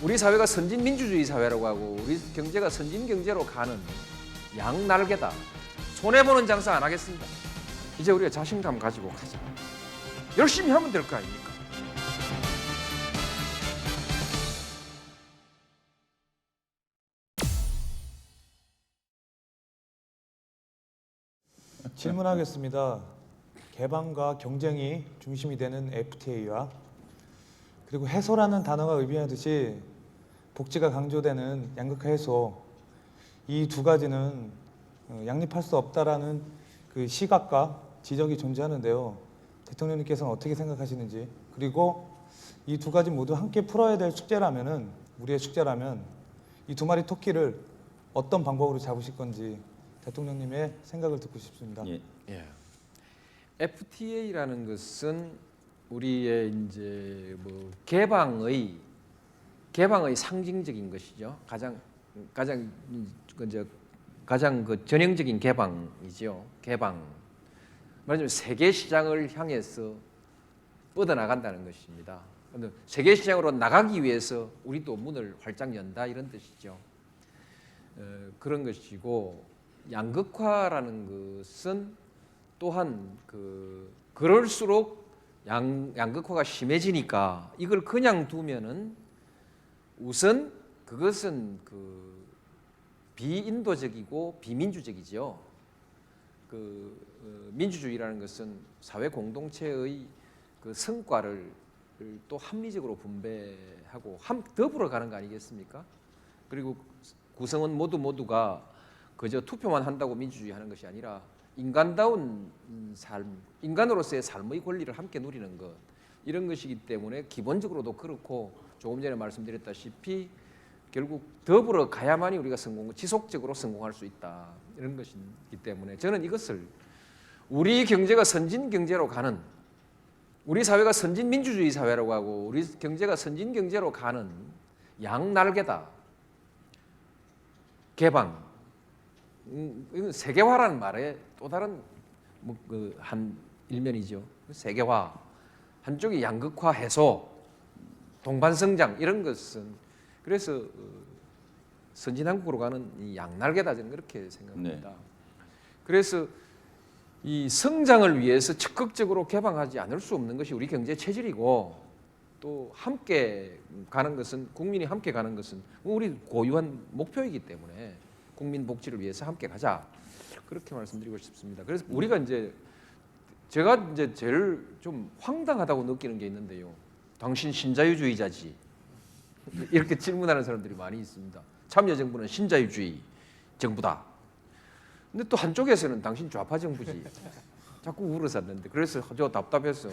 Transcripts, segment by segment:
우리 사회가 선진 민주주의 사회라고 하고 우리 경제가 선진 경제로 가는 양날개다. 손해보는 장사 안 하겠습니다. 이제 우리가 자신감 가지고 가자. 열심히 하면 될 거 아닙니까? 질문하겠습니다. 개방과 경쟁이 중심이 되는 FTA와 그리고 해소라는 단어가 의미하듯이 복지가 강조되는 양극화 해소, 이 두 가지는 양립할 수 없다라는 그 시각과 지적이 존재하는데요. 대통령님께서는 어떻게 생각하시는지, 그리고 이 두 가지 모두 함께 풀어야 될 숙제라면은, 우리의 숙제라면 이 두 마리 토끼를 어떤 방법으로 잡으실 건지 대통령님의 생각을 듣고 싶습니다. 예. FTA라는 것은 우리의 이제 뭐 개방의 상징적인 것이죠. 가장 그 전형적인 개방이죠. 개방. 말하자면 세계 시장을 향해서 뻗어나간다는 것입니다. 근데 세계 시장으로 나가기 위해서 우리도 문을 활짝 연다 이런 뜻이죠. 그런 것이고, 양극화라는 것은 또한 그럴수록 양극화가 심해지니까 이걸 그냥 두면은 우선 그것은 비인도적이고 비민주적이죠. 민주주의라는 것은 사회 공동체의 그 성과를 또 합리적으로 분배하고 더불어 가는 거 아니겠습니까? 그리고 구성원 모두가 그저 투표만 한다고 민주주의 하는 것이 아니라 인간다운 삶, 인간으로서의 삶의 권리를 함께 누리는 것, 이런 것이기 때문에 기본적으로도 그렇고, 조금 전에 말씀드렸다시피 결국 더불어 가야만이 우리가 지속적으로 성공할 수 있다, 이런 것이기 때문에 저는 이것을 우리 경제가 선진 경제로 가는, 우리 사회가 선진 민주주의 사회라고 하고 우리 경제가 선진 경제로 가는 양날개다. 개방. 이건 세계화라는 말에 또 다른 한 일면이죠. 세계화. 한쪽이 양극화 해소, 동반성장, 이런 것은 그래서 선진한국으로 가는 이 양날개다, 저는 그렇게 생각합니다. 네. 그래서 이 성장을 위해서 적극적으로 개방하지 않을 수 없는 것이 우리 경제 체질이고, 또 함께 가는 것은, 국민이 함께 가는 것은 우리 고유한 목표이기 때문에 국민 복지를 위해서 함께 가자, 그렇게 말씀드리고 싶습니다. 그래서 우리가 제가 제일 좀 황당하다고 느끼는 게 있는데요. 당신 신자유주의자지? 이렇게 질문하는 사람들이 많이 있습니다. 참여정부는 신자유주의 정부다. 근데 또 한쪽에서는 당신 좌파 정부지. 자꾸 울어쌌는데, 그래서 저 답답해서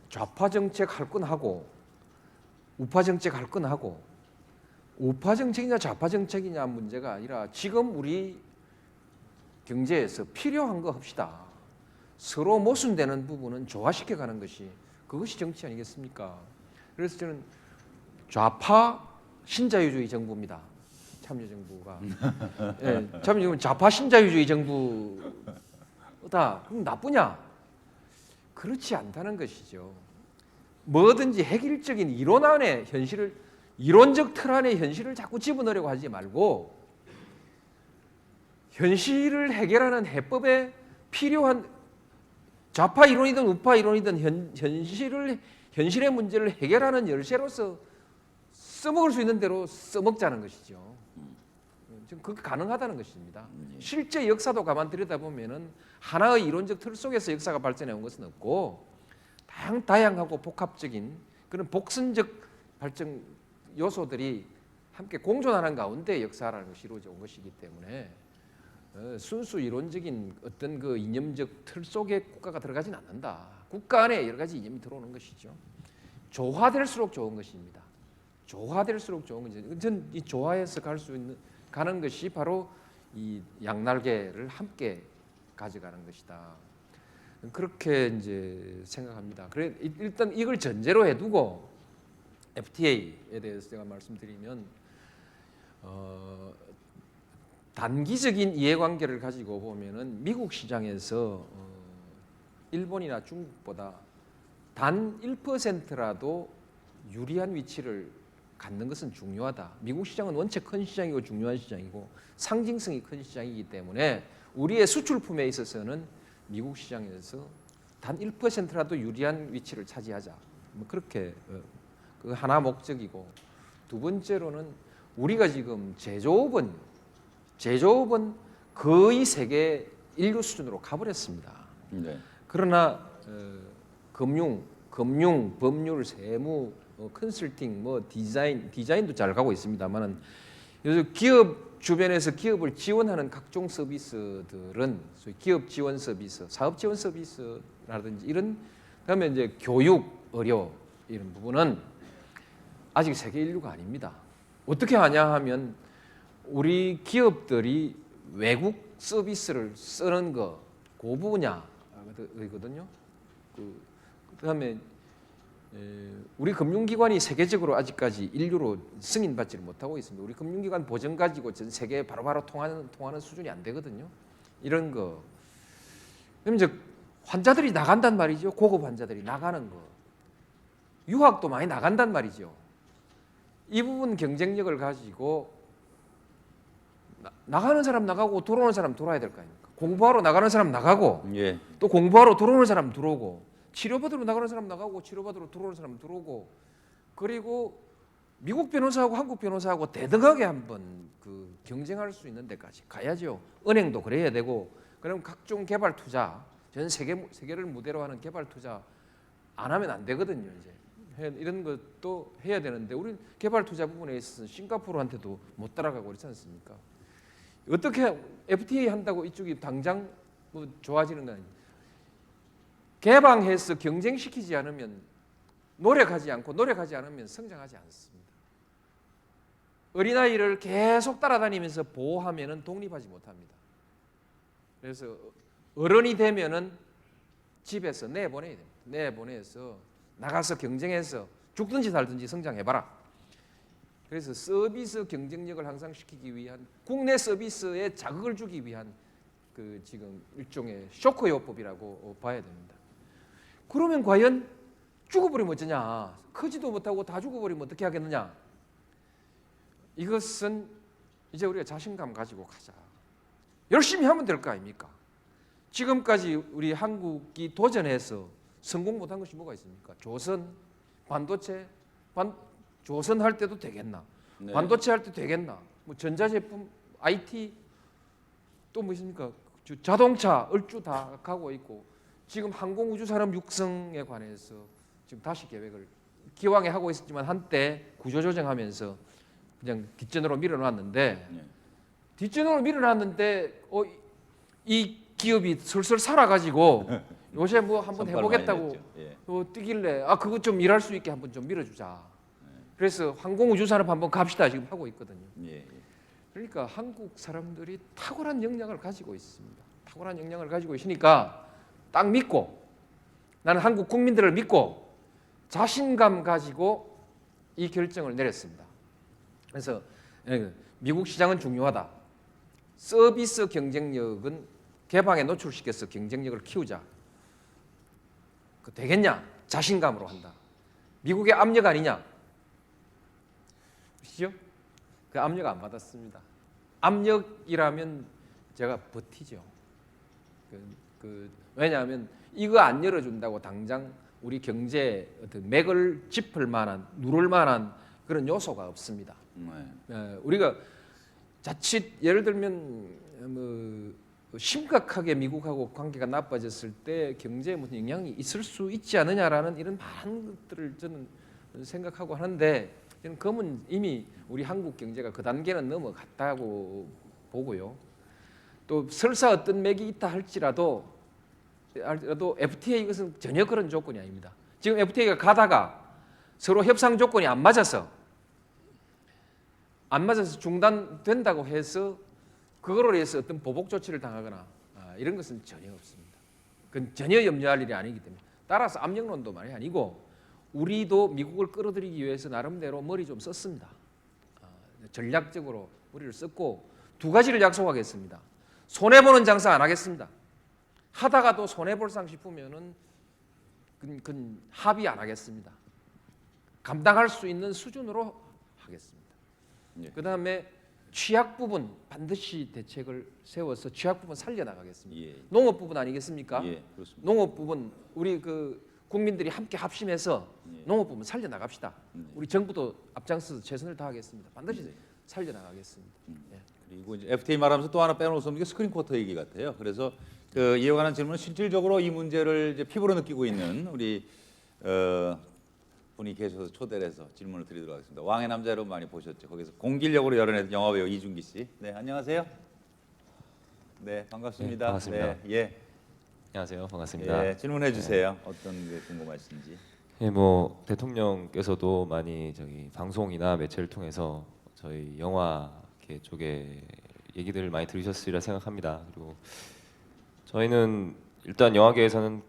좌파 정책 할 건 하고 우파 정책 할 건 하고, 우파 정책이냐 좌파 정책이냐 문제가 아니라 지금 우리 경제에서 필요한 거 합시다. 서로 모순되는 부분은 조화시켜가는 것이, 그것이 정치 아니겠습니까? 그래서 저는 좌파 신자유주의 정부입니다. 참여정부가. 예, 참여정부는 좌파 신자유주의 정부다. 그럼 나쁘냐? 그렇지 않다는 것이죠. 뭐든지 획일적인 이론 안에 현실을, 이론적 틀 안에 현실을 자꾸 집어넣으려고 하지 말고, 현실을 해결하는 해법에 필요한, 좌파 이론이든 우파 이론이든 현실의 문제를 해결하는 열쇠로서 써먹을 수 있는 대로 써먹자는 것이죠. 지금 그게 가능하다는 것입니다. 실제 역사도 가만 들여다보면은 하나의 이론적 틀 속에서 역사가 발전해 온 것은 없고, 다양하고 복합적인 그런 복선적 발전 요소들이 함께 공존하는 가운데 역사라는 것이 이루어져 온 것이기 때문에 순수 이론적인 어떤 그 이념적 틀 속에 국가가 들어가진 않는다. 국가 안에 여러 가지 이념이 들어오는 것이죠. 조화될수록 좋은 것입니다. 조화될수록 좋은 거죠. 전 이 조화해서 가는 것이 바로 이 양날개를 함께 가져가는 것이다. 그렇게 이제 생각합니다. 그래 일단 이걸 전제로 해두고 FTA에 대해서 제가 말씀드리면, 단기적인 이해관계를 가지고 보면은 미국 시장에서 일본이나 중국보다 단 1%라도 유리한 위치를 갖는 것은 중요하다. 미국 시장은 원체 큰 시장이고 중요한 시장이고 상징성이 큰 시장이기 때문에 우리의 수출품에 있어서는 미국 시장에서 단 1%라도 유리한 위치를 차지하자. 뭐 그렇게 그 하나 목적이고, 두 번째로는 우리가 지금 제조업은 거의 세계 인류 수준으로 가버렸습니다. 네. 그러나 금융, 법률, 세무, 컨설팅, 뭐 디자인도 잘 가고 있습니다만은 요즘 기업 주변에서 기업을 지원하는 각종 서비스들은 소위 기업 지원 서비스, 사업 지원 서비스라든지 이런, 그다음에 이제 교육, 의료 이런 부분은 아직 세계 인류가 아닙니다. 어떻게 하냐 하면 우리 기업들이 외국 서비스를 쓰는 거, 그 분야거든요. 그다음에 우리 금융기관이 세계적으로 아직까지 인류로 승인받지를 못하고 있습니다. 우리 금융기관 보증 가지고 전 세계에 바로바로 통하는 수준이 안 되거든요. 이런 거. 그럼 이제 환자들이 나간단 말이죠. 고급 환자들이 나가는 거. 유학도 많이 나간단 말이죠. 이 부분 경쟁력을 가지고 나가는 사람 나가고 들어오는 사람 들어와야 될 거 아닙니까? 공부하러 나가는 사람 나가고 예. 또 공부하러 들어오는 사람 들어오고 치료받으러 나가는 사람 나가고 치료받으러 들어오는 사람 들어오고, 그리고 미국 변호사하고 한국 변호사하고 대등하게 한번 그 경쟁할 수 있는 데까지 가야죠. 은행도 그래야 되고, 그럼 각종 개발 투자, 전 세계를 무대로 하는 개발 투자 안 하면 안 되거든요. 이제 이런 것도 해야 되는데 우리 개발 투자 부분에 있어서 싱가포르한테도 못 따라가고 그렇지 않습니까? 어떻게 FTA 한다고 이쪽이 당장 뭐 좋아지는 건 아니에요. 개방해서 경쟁시키지 않으면 노력하지 않으면 성장하지 않습니다. 어린아이를 계속 따라다니면서 보호하면은 독립하지 못합니다. 그래서 어른이 되면은 집에서 내보내야 됩니다. 내보내서 나가서 경쟁해서 죽든지 살든지 성장해봐라. 그래서 서비스 경쟁력을 향상시키기 위한, 국내 서비스에 자극을 주기 위한 그 지금 일종의 쇼크요법이라고 봐야 됩니다. 그러면 과연 죽어버리면 어쩌냐? 크지도 못하고 다 죽어버리면 어떻게 하겠느냐? 이것은 이제 우리가 자신감 가지고 가자. 열심히 하면 될 거 아닙니까? 지금까지 우리 한국이 도전해서 성공 못한 것이 뭐가 있습니까? 조선, 반도체, 조선 할 때도 되겠나? 네. 반도체 할 때 되겠나? 뭐 전자제품, IT 또 뭐 있습니까? 자동차, 얼추 다 가고 있고, 지금 항공우주산업 육성에 관해서 지금 다시 계획을 기왕에 하고 있었지만 한때 구조조정하면서 그냥 뒷전으로 밀어놨는데 네. 뒷전으로 밀어놨는데 이 기업이 슬슬 살아가지고 요새 뭐 한번 선발 해보겠다고 많이 냈죠. 예. 뛰길래 그거 좀 일할 수 있게 한번 좀 밀어주자. 그래서 항공우주산업 한번 갑시다 지금 하고 있거든요. 예. 그러니까 한국 사람들이 탁월한 역량을 가지고 있습니다. 탁월한 역량을 가지고 있으니까 딱 믿고, 나는 한국 국민들을 믿고 자신감 가지고 이 결정을 내렸습니다. 그래서 미국 시장은 중요하다. 서비스 경쟁력은 개방에 노출시켜서 경쟁력을 키우자. 그 되겠냐? 자신감으로 한다. 미국의 압력 아니냐? 보시죠? 그 압력 안 받았습니다. 압력이라면 제가 버티죠. 왜냐하면 이거 안 열어준다고 당장 우리 경제에 어떤 맥을 짚을 만한, 누를 만한 그런 요소가 없습니다. 네. 우리가 자칫 예를 들면 뭐 심각하게 미국하고 관계가 나빠졌을 때 경제에 무슨 영향이 있을 수 있지 않느냐라는 이런 많은 것들을 저는 생각하고 하는데, 저는 그건 이미 우리 한국 경제가 그 단계는 넘어갔다고 보고요. 또 설사 어떤 맥이 있다 할지라도 FTA 이것은 전혀 그런 조건이 아닙니다. 지금 FTA가 가다가 서로 협상 조건이 안 맞아서 중단된다고 해서 그거로 해서 어떤 보복 조치를 당하거나 이런 것은 전혀 없습니다. 그건 전혀 염려할 일이 아니기 때문에. 따라서 압력론도 말이 아니고 우리도 미국을 끌어들이기 위해서 나름대로 머리 좀 썼습니다. 전략적으로 머리를 썼고 두 가지를 약속하겠습니다. 손해보는 장사 안 하겠습니다. 하다가도 손해볼상 싶으면은 그건 합의 안 하겠습니다. 감당할 수 있는 수준으로 하겠습니다. 예. 그다음에 취약 부분 반드시 대책을 세워서 취약 부분 살려나가겠습니다. 예. 농업 부분 아니겠습니까? 예, 그렇습니다. 농업 부분 우리 그 국민들이 함께 합심해서 예. 농업 부분 살려나갑시다. 네. 우리 정부도 앞장서서 최선을 다하겠습니다. 반드시 네. 살려나가겠습니다. 예. 그리고 이제 FTA 말하면서 또 하나 빼놓을 수 없는 게 스크린 쿼터 얘기 같아요. 그래서 그 이에 관한 질문은 실질적으로 이 문제를 이제 피부로 느끼고 있는 우리 분이 계셔서 초대를 해서 질문을 드리도록 하겠습니다. 왕의 남자 여러분 많이 보셨죠? 거기서 공길력으로 열어낸 영화배우 이준기 씨. 네, 안녕하세요. 네, 반갑습니다. 네, 반갑습니다. 네, 예. 안녕하세요. 반갑습니다. 예, 질문해 주세요. 어떤 게 궁금하신지. 예, 뭐 대통령께서도 많이 저기 방송이나 매체를 통해서 저희 영화 이렇게 쪽에 얘기들을 많이 들으셨으리라 생각합니다. 그리고 저희는 일단 영화계에서는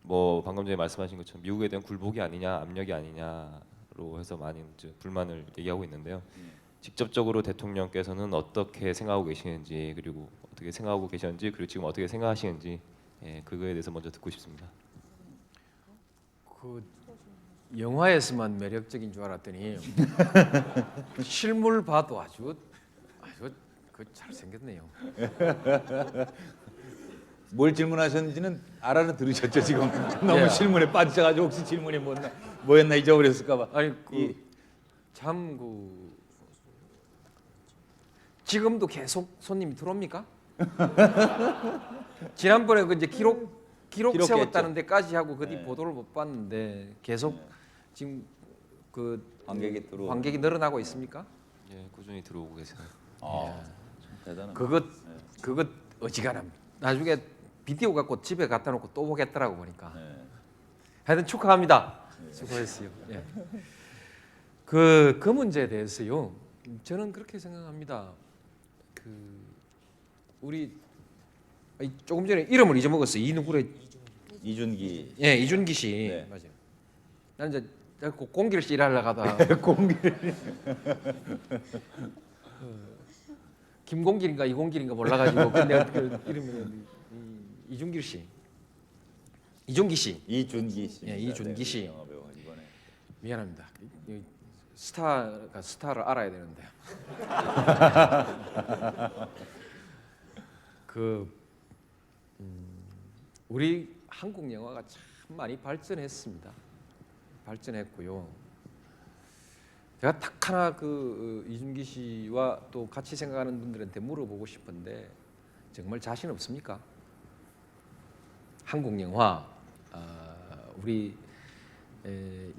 뭐 방금 전에 말씀하신 것처럼 미국에 대한 굴복이 아니냐, 압력이 아니냐로 해서 많은 이제 불만을 얘기하고 있는데요. 직접적으로 대통령께서는 어떻게 생각하고 계시는지, 그리고 어떻게 생각하고 계셨는지, 그리고 지금 어떻게 생각하시는지, 예, 그거에 대해서 먼저 듣고 싶습니다. 그 영화에서만 매력적인 줄 알았더니 실물 봐도 아주 그 잘생겼네요. 뭘 질문하셨는지는 알아들으셨죠 지금? 너무 예. 질문에 빠지셔가지고 혹시 질문이 뭐였나 잊어버렸을까봐. 아니 참 지금도 계속 손님이 들어옵니까? 지난번에 그 이제 기록 기록했죠. 세웠다는 데까지 하고 그 뒤 네. 보도를 못 봤는데 계속 지금 그 관객이 늘어나고 있습니까? 예, 꾸준히 들어오고 계세요. 참 대단한. 그것 어지간합니다. 나중에 비디오 갖고 집에 갖다 놓고 또 보겠더라고 보니까. 네. 하여튼 축하합니다. 수고했어요. 예. 그 문제에 대해서요. 저는 그렇게 생각합니다. 우리 조금 전에 이름을 잊어먹었어요. 이 누구래? 이준기. 예, 이준기 씨. 네. 맞아요. 난 이제 공기를 씨 일하려고 하다 김공길인가 이공길인가 몰라가지고 근데 그 이름이 이준길 씨, 이준기 씨. 이준기 씨. 예, 이준기 씨. 영화배우 이번에. 미안합니다. 이 스타가 스타를 알아야 되는데. 우리 한국 영화가 참 많이 발전했습니다. 발전했고요. 제가 딱 하나 이준기 씨와 또 같이 생각하는 분들한테 물어보고 싶은데 정말 자신 없습니까? 한국 영화 우리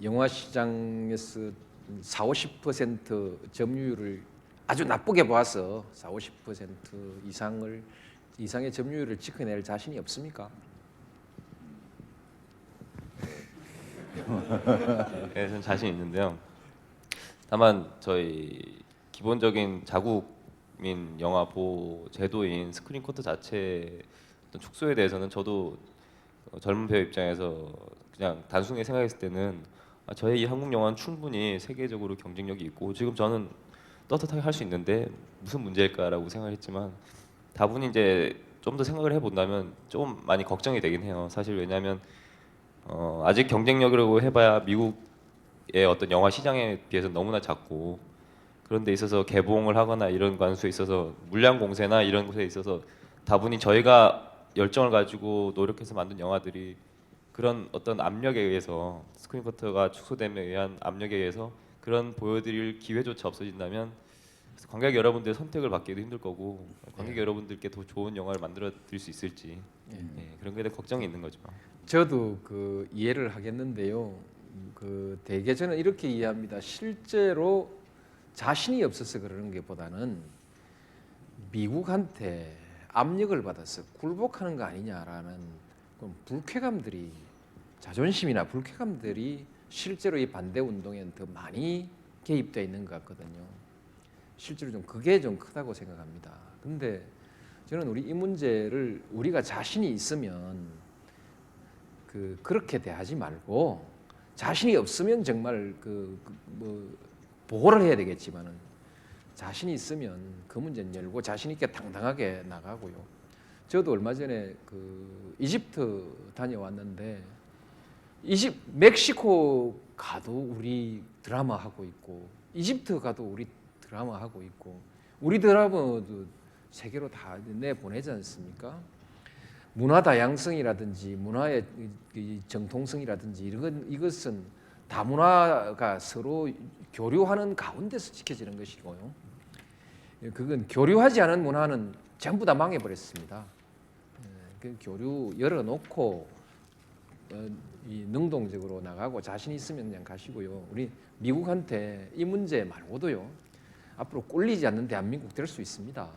영화 시장에서 40-50% 점유율을 아주 나쁘게 봐서 40-50% 이상의 점유율을 지켜낼 자신이 없습니까? 예, 저는 자신 있는데요. 다만 저희 기본적인 자국민 영화 보호 제도인 스크린 쿼터 자체 어떤 축소에 대해서는 저도 젊은 배우 입장에서 그냥 단순히 생각했을 때는 저희 이 한국 영화는 충분히 세계적으로 경쟁력이 있고 지금 저는 떳떳하게 할 수 있는데 무슨 문제일까라고 생각했지만 다분히 이제 좀 더 생각을 해본다면 좀 많이 걱정이 되긴 해요. 사실 왜냐하면 아직 경쟁력이라고 해봐야 미국의 어떤 영화 시장에 비해서 너무나 작고 그런 데 있어서 개봉을 하거나 이런 관수에 있어서 물량 공세나 이런 곳에 있어서 다분히 저희가 열정을 가지고 노력해서 만든 영화들이 그런 어떤 압력에 의해서 스크린 커터가 축소됨에 의한 압력에 의해서 그런 보여드릴 기회조차 없어진다면 관객 여러분들의 선택을 받기도 힘들 거고 관객 여러분들께 더 좋은 영화를 만들어 드릴 수 있을지 그런 거에 대해 걱정이 있는 거죠. 저도 이해를 하겠는데요. 대개 저는 이렇게 이해합니다. 실제로 자신이 없어서 그러는 것보다는 미국한테 압력을 받아서 굴복하는 거 아니냐라는 그런 불쾌감들이 자존심이나 불쾌감들이 실제로 이 반대 운동에는 더 많이 개입되어 있는 것 같거든요. 실제로 그게 좀 크다고 생각합니다. 근데 저는 이 문제를 우리가 자신이 있으면 그렇게 대하지 말고 자신이 없으면 정말 뭐 보호를 해야 되겠지만은 자신이 있으면 그 문제는 열고 자신 있게 당당하게 나가고요. 저도 얼마 전에 이집트 다녀왔는데 멕시코 가도 우리 드라마 하고 있고 이집트 가도 우리 드라마 하고 있고 우리 드라마도 세계로 다 내보내지 않습니까? 문화 다양성이라든지 문화의 정통성이라든지 이것은 다문화가 서로 교류하는 가운데서 지켜지는 것이고요. 그건 교류하지 않은 문화는 전부 다 망해버렸습니다. 그 교류 열어놓고 이 능동적으로 나가고 자신 있으면 그냥 가시고요. 우리 미국한테 이 문제 말고도요. 앞으로 꿀리지 않는 대한민국 될 수 있습니다.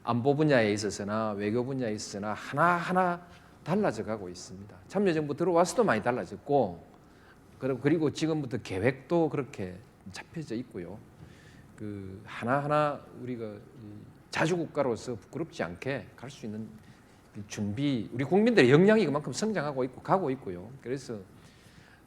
안보 분야에 있어서나 외교 분야에 있어서나 하나하나 달라져 가고 있습니다. 참여정부 들어와서도 많이 달라졌고 그리고 지금부터 계획도 그렇게 잡혀져 있고요. 하나하나 우리가 자주국가로서 부끄럽지 않게 갈 수 있는 준비, 우리 국민들의 역량이 그만큼 성장하고 있고 가고 있고요. 그래서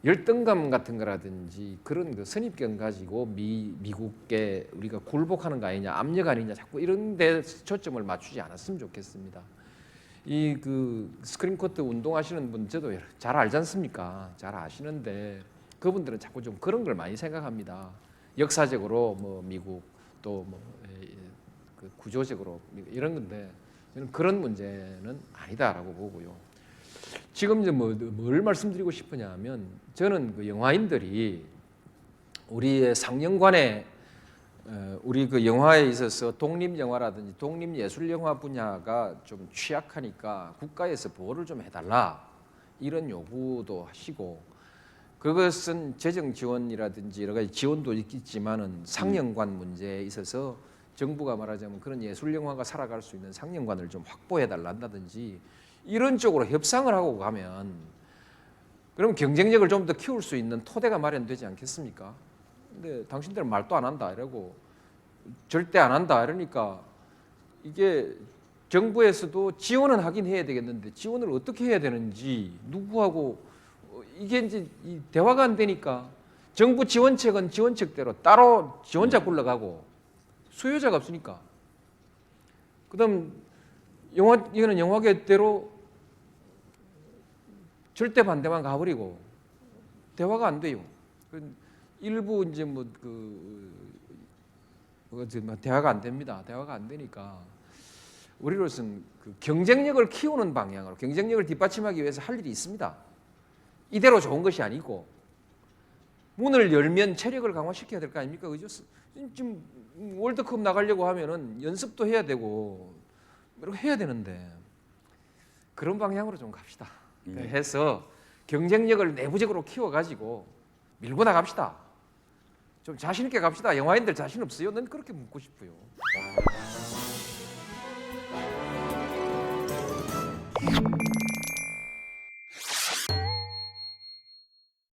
열등감 같은 거라든지 그런 선입견 가지고 미국께 우리가 굴복하는 거 아니냐, 압력 아니냐, 자꾸 이런 데 초점을 맞추지 않았으면 좋겠습니다. 이 스크린 코트 운동하시는 분 저도 잘 알지 않습니까? 잘 아시는데 그분들은 자꾸 좀 그런 걸 많이 생각합니다. 역사적으로 뭐 미국 또 뭐 구조적으로 이런 건데 저는 그런 문제는 아니다라고 보고요. 지금 이제 뭘 말씀드리고 싶으냐면 저는 영화인들이 우리의 상영관에 우리 영화에 있어서 독립 영화라든지 독립 예술 영화 분야가 좀 취약하니까 국가에서 보호를 좀 해달라 이런 요구도 하시고 그것은 재정 지원이라든지 여러 가지 지원도 있겠지만은 상영관 문제에 있어서 정부가 말하자면 그런 예술 영화가 살아갈 수 있는 상영관을 좀 확보해 달란다든지 이런 쪽으로 협상을 하고 가면 그럼 경쟁력을 좀 더 키울 수 있는 토대가 마련되지 않겠습니까? 근데 당신들은 말도 안 한다 이러고 절대 안 한다 이러니까 이게 정부에서도 지원은 하긴 해야 되겠는데 지원을 어떻게 해야 되는지 누구하고 이게 이제 대화가 안 되니까 정부 지원책은 지원책대로 따로 지원자 굴러가고 수요자가 없으니까 그다음 이거는 영화계대로 절대 반대만 가버리고 대화가 안 돼요. 일부 이제 대화가 안 됩니다. 대화가 안 되니까 우리로서는 경쟁력을 키우는 방향으로 경쟁력을 뒷받침하기 위해서 할 일이 있습니다. 이대로 좋은 것이 아니고 문을 열면 체력을 강화시켜야 될 거 아닙니까? 그죠? 지금 월드컵 나가려고 하면은 연습도 해야 되고 이렇게 해야 되는데 그런 방향으로 좀 갑시다. 해서 경쟁력을 내부적으로 키워가지고 밀고 나갑시다. 좀 자신 있게 갑시다. 영화인들 자신 없어요? 난 그렇게 묻고 싶어요.